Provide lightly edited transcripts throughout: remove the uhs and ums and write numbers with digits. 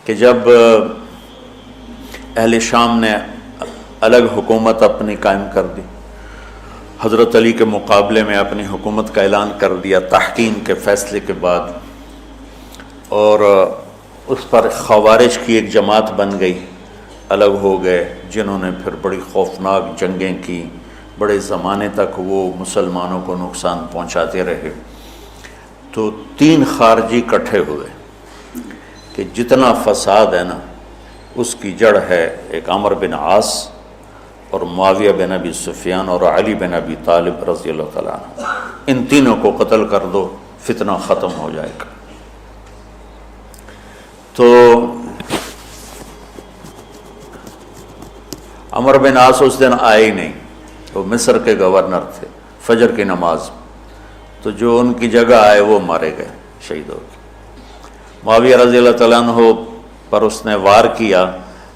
کہ جب اہل شام نے الگ حکومت اپنی قائم کر دی، حضرت علی کے مقابلے میں اپنی حکومت کا اعلان کر دیا تحکیم کے فیصلے کے بعد، اور اس پر خوارج کی ایک جماعت بن گئی، الگ ہو گئے، جنہوں نے پھر بڑی خوفناک جنگیں کی، بڑے زمانے تک وہ مسلمانوں کو نقصان پہنچاتے رہے۔ تو تین خارجی اکٹھے ہوئے کہ جتنا فساد ہے نا اس کی جڑ ہے ایک عمر بن عاص اور معاویہ بن ابی سفیان اور علی بن ابی طالب رضی اللہ تعالیٰ عنہ، ان تینوں کو قتل کر دو، فتنہ ختم ہو جائے گا۔ تو عمر بن عاص اس دن آئے ہی نہیں، وہ مصر کے گورنر تھے، فجر کی نماز، تو جو ان کی جگہ آئے وہ مارے گئے، شہید ہو گئے۔ معاویہ رضی اللہ تعالیٰ عنہ پر اس نے وار کیا،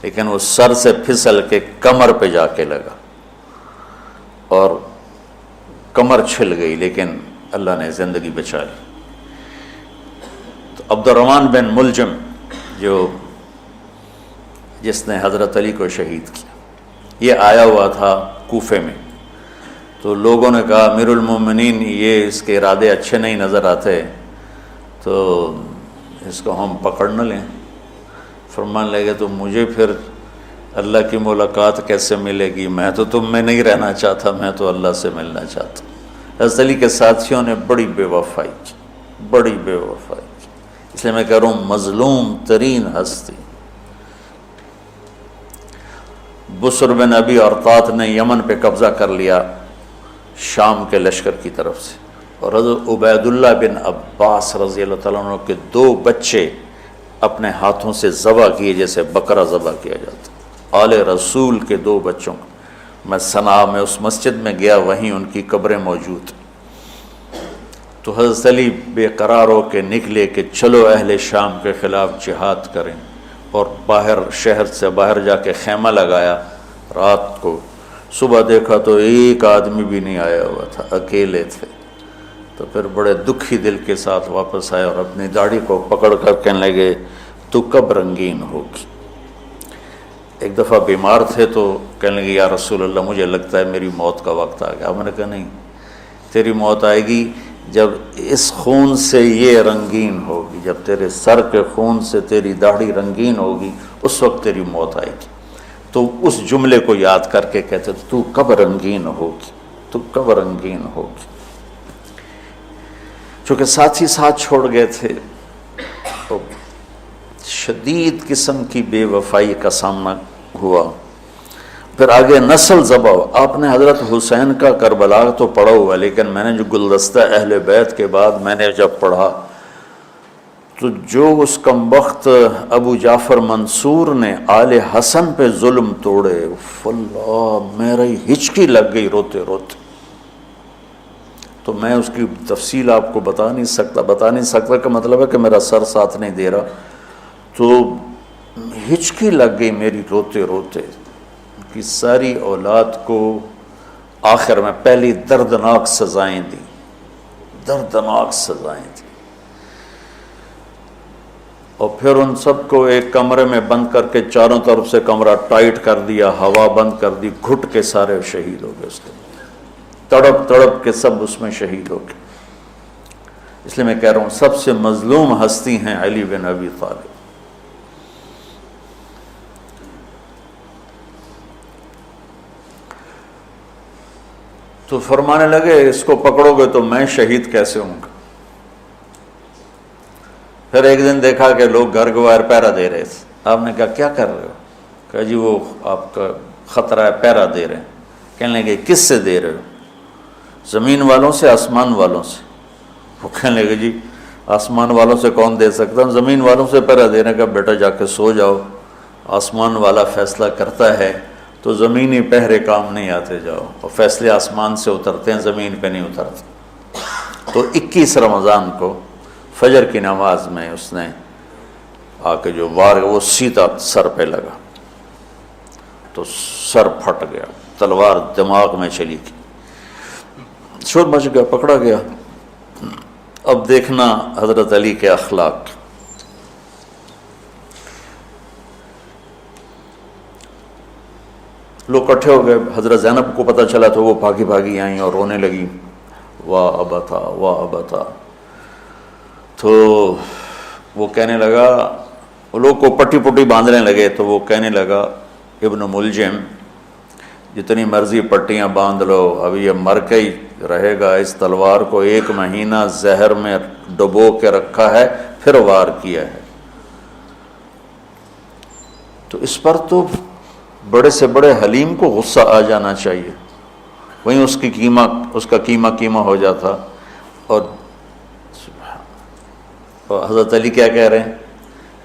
لیکن وہ سر سے پھسل کے کمر پہ جا کے لگا اور کمر چھل گئی، لیکن اللہ نے زندگی بچا لی۔ تو عبد الرحمن بن ملجم جس نے حضرت علی کو شہید کیا، یہ آیا ہوا تھا کوفے میں، تو لوگوں نے کہا امیر المومنین یہ اس کے ارادے اچھے نہیں نظر آتے، تو اس کو ہم پکڑ نہ لیں۔ فرمان لگے تو مجھے پھر اللہ کی ملاقات کیسے ملے گی؟ میں تو تم میں نہیں رہنا چاہتا، میں تو اللہ سے ملنا چاہتا ہوں۔ حضرت علی کے ساتھیوں نے بڑی بے وفائی کی، بڑی بے وفائی کی، اس لیے میں کہہ رہا ہوں مظلوم ترین ہستی۔ بسر بن ابی ارطاط نے یمن پہ قبضہ کر لیا شام کے لشکر کی طرف سے، اور حضرت عبید اللہ بن عباس رضی اللہ تعالیٰ عنہ کے 2 بچے اپنے ہاتھوں سے ذبح کیے جیسے بکرا ذبح کیا جاتا۔ آل رسول کے 2 بچوں کو میں صنعاء میں اس مسجد میں گیا، وہیں ان کی قبریں موجود۔ تو حضرت علی بے قرار ہو کے نکلے کہ چلو اہل شام کے خلاف جہاد کریں، اور باہر شہر سے باہر جا کے خیمہ لگایا رات کو۔ صبح دیکھا تو ایک آدمی بھی نہیں آیا ہوا تھا، اکیلے تھے۔ تو پھر بڑے دکھی دل کے ساتھ واپس آئے اور اپنی داڑھی کو پکڑ کر کہنے لگے تو کب رنگین ہوگی؟ ایک دفعہ بیمار تھے تو کہنے لگے یا رسول اللہ مجھے لگتا ہے میری موت کا وقت آ گیا۔ میں نے کہا نہیں، تیری موت آئے گی جب اس خون سے یہ رنگین ہوگی، جب تیرے سر کے خون سے تیری داڑھی رنگین ہوگی اس وقت تیری موت آئے گی۔ تو اس جملے کو یاد کر کے کہتے تو کب رنگین ہوگی، تو کب رنگین ہوگی۔ چونکہ ساتھی ساتھ چھوڑ گئے تھے تو شدید قسم کی بے وفائی کا سامنا ہوا۔ پھر آگے نسل ذبح ہوا۔ آپ نے حضرت حسین کا کربلا تو پڑھا ہوا، لیکن میں نے جو گلدستہ اہل بیت کے بعد میں نے جب پڑھا تو جو اس کمبخت ابو جعفر منصور نے آل حسن پہ ظلم توڑے، اللہ میری ہچکی لگ گئی روتے روتے۔ تو میں اس کی تفصیل آپ کو بتا نہیں سکتا کا مطلب ہے کہ میرا سر ساتھ نہیں دے رہا، تو ہچکی لگ گئی میری روتے روتے۔ ان کی ساری اولاد کو آخر میں پہلی دردناک سزائیں دی، دردناک سزائیں دی، اور پھر ان سب کو ایک کمرے میں بند کر کے چاروں طرف سے کمرہ ٹائٹ کر دیا، ہوا بند کر دی، گھٹ کے سارے شہید ہو گئے، اس کے تڑپ تڑپ کے سب اس میں شہید ہو گئے۔ اس لیے میں کہہ رہا ہوں سب سے مظلوم ہستی ہیں علی بن ابی طالب۔ تو فرمانے لگے اس کو پکڑو گے تو میں شہید کیسے ہوں گا؟ پھر ایک دن دیکھا کہ لوگ گھر گوار پہرا دے رہے تھے۔ آپ نے کہا کیا کر رہے ہو؟ کہا جی وہ آپ کا خطرہ ہے، پہرا دے رہے ہیں۔ کہنے لگے کس سے دے رہے ہو؟ زمین والوں سے، آسمان والوں سے؟ وہ کہنے لگے جی آسمان والوں سے کون دے سکتا ہوں، زمین والوں سے پہرا دینے کا۔ بیٹا جا کے سو جاؤ، آسمان والا فیصلہ کرتا ہے، تو زمینی پہرے کام نہیں آتے، جاؤ، اور فیصلے آسمان سے اترتے ہیں، زمین پہ نہیں اترتے۔ تو 21 رمضان کو فجر کی نماز میں اس نے آ کے جو وار وہ سیدھا سر پہ لگا تو سر پھٹ گیا، تلوار دماغ میں چلی گئی، شور مچ گیا، پکڑا گیا۔ اب دیکھنا حضرت علی کے اخلاق، لوگ اکٹھے ہو گئے. حضرت زینب کو پتہ چلا تو وہ بھاگی بھاگی آئیں اور رونے لگی، واہ ابتا واہ ابتا. تو وہ کہنے لگا، وہ لوگ کو پٹی پٹی باندھنے لگے تو وہ کہنے لگا ابن ملجم جتنی مرضی پٹیاں باندھ لو، اب یہ مر کے ہی رہے گا. اس تلوار کو 1 مہینہ زہر میں ڈبو کے رکھا ہے پھر وار کیا ہے. تو اس پر تو بڑے سے بڑے حلیم کو غصہ آ جانا چاہیے. وہیں اس کا قیمہ ہو جاتا. اور حضرت علی کیا کہہ رہے ہیں،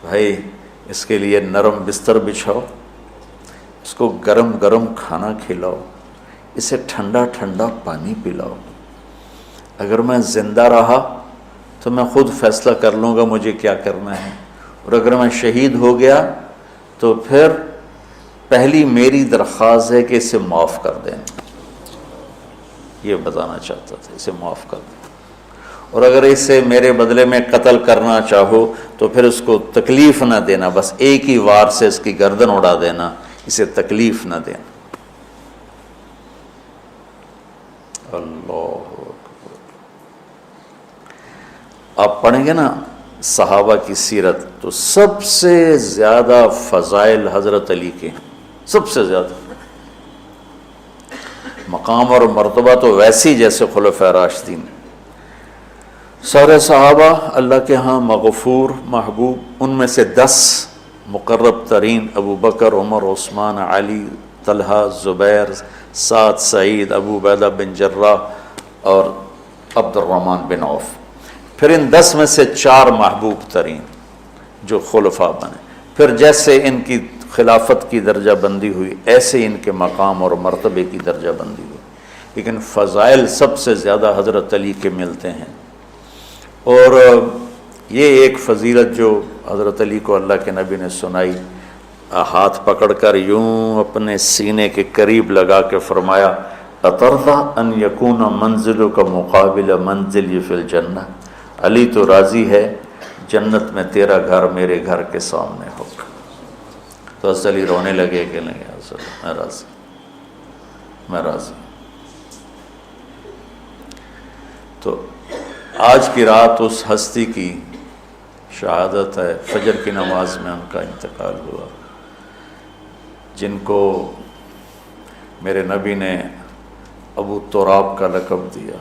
بھائی اس کے لیے نرم بستر بچھاؤ، اس کو گرم گرم کھانا کھلاؤ، اسے ٹھنڈا ٹھنڈا پانی پلاؤ. اگر میں زندہ رہا تو میں خود فیصلہ کر لوں گا مجھے کیا کرنا ہے، اور اگر میں شہید ہو گیا تو پھر پہلی میری درخواست ہے کہ اسے معاف کر دیں. یہ بتانا چاہتا تھا، اسے معاف کر دیں. اور اگر اسے میرے بدلے میں قتل کرنا چاہو تو پھر اس کو تکلیف نہ دینا، بس ایک ہی وار سے اس کی گردن اڑا دینا، اسے تکلیف نہ دینا. اللہ اکبر. آپ پڑھیں گے نا صحابہ کی سیرت تو سب سے زیادہ فضائل حضرت علی کے، سب سے زیادہ مقام اور مرتبہ تو ویسی جیسے خلفائے راشدین. سارے صحابہ اللہ کے ہاں مغفور محبوب، ان میں سے 10 مقرب ترین ابو بکر، عمر، عثمان، علی، طلحہ، زبیر، سعد، سعید، ابو عبیدہ بن جراح اور عبد الرحمن بن عوف. پھر ان 10 میں سے 4 محبوب ترین جو خلفاء بنے. پھر جیسے ان کی خلافت کی درجہ بندی ہوئی ایسے ان کے مقام اور مرتبے کی درجہ بندی ہوئی، لیکن فضائل سب سے زیادہ حضرت علی کے ملتے ہیں. اور یہ ایک فضیلت جو حضرت علی کو اللہ کے نبی نے سنائی، ہاتھ پکڑ کر یوں اپنے سینے کے قریب لگا کے فرمایا، اَتَرْضَىٰ أَن يَكُونَ مَنزِلُكَ مُقَابِلَ مَنزِلِي فِي الْجَنَّةِ. علی تو راضی ہے جنت میں تیرا گھر میرے گھر کے سامنے ہوگا. تو حضرت علی رونے لگے کہ نہیں میں راضی، میں راضی. تو آج کی رات اس ہستی کی شہادت ہے، فجر کی نماز میں ان کا انتقال ہوا، جن کو میرے نبی نے ابو تراب کا لقب دیا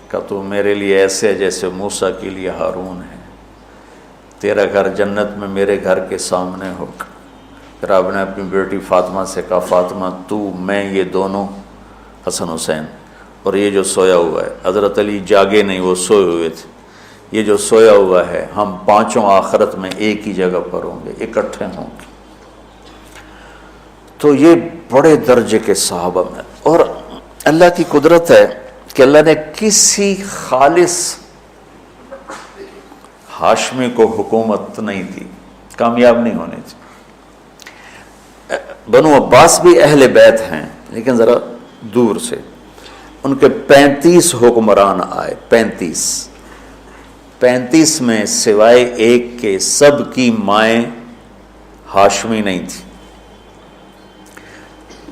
کہ تو میرے لیے ایسے جیسے موسیٰ کے لیے ہارون ہے، تیرا گھر جنت میں میرے گھر کے سامنے ہوگا. پھر آپ نے اپنی بیٹی فاطمہ سے کہا، فاطمہ تو میں یہ دونوں، حسن حسین، اور یہ جو سویا ہوا ہے، حضرت علی جاگے نہیں، وہ سوئے ہوئے تھے، یہ جو سویا ہوا ہے ہم پانچوں آخرت میں ایک ہی جگہ پر ہوں گے، اکٹھے ہوں گے. تو یہ بڑے درجے کے صحابہ میں، اور اللہ کی قدرت ہے کہ اللہ نے کسی خالص ہاشمی کو حکومت نہیں دی، کامیاب نہیں ہونے دی. بنو عباس بھی اہل بیت ہیں لیکن ذرا دور سے، ان کے 35 حکمران آئے، 35 میں سوائے ایک کے سب کی مائیں ہاشمی نہیں تھی.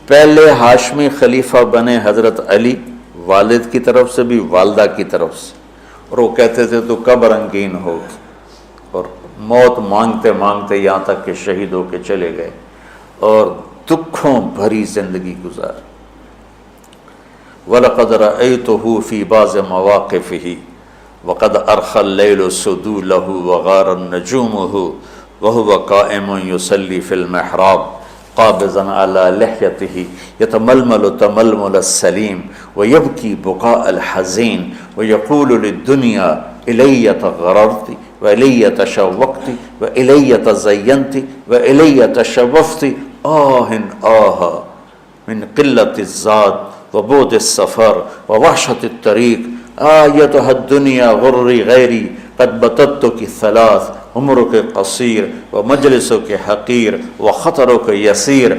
پہلے ہاشمی خلیفہ بنے حضرت علی، والد کی طرف سے بھی والدہ کی طرف سے، اور وہ کہتے تھے تو کب رنگین ہوگی، اور موت مانگتے مانگتے یہاں تک کہ شہید ہو کے چلے گئے اور دکھوں بھری زندگی گزاری. وَلَقَدْ رَأَيْتُهُ فِي بَعْضِ مَوَاقِفِهِ وَقَدْ أَرْخَى اللَّيْلُ سُدُولَهُ وَغَارَ نَجُومُهُ وَهُوَ قَائِمٌ يُصَلِّي فِي الْمِحْرَابِ قابضاً على لحيته يتململ تململ السليم ويبكي بكاء الحزين ويقول للدنيا إلي تغررت وإلي تشوقت وإلي تزينت وإلي تشوفت آه من قلة الزاد وبعد السفر ووحشة الطريق آيتها الدنيا غري غيري قد بتتك ثلاث عمرك قصير ومجلسك حقير وخطرك يسير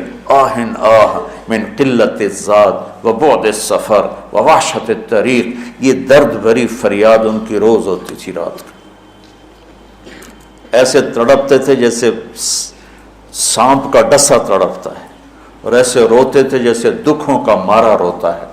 من قلة الزاد وبعد السفر ووحشة الطريق. یہ درد بھری فریاد ان کی روز ہوتی تھی رات کو. ایسے تڑپتے تھے جیسے سانپ کا ڈسا تڑپتا ہے، اور ایسے روتے تھے جیسے دکھوں کا مارا روتا ہے۔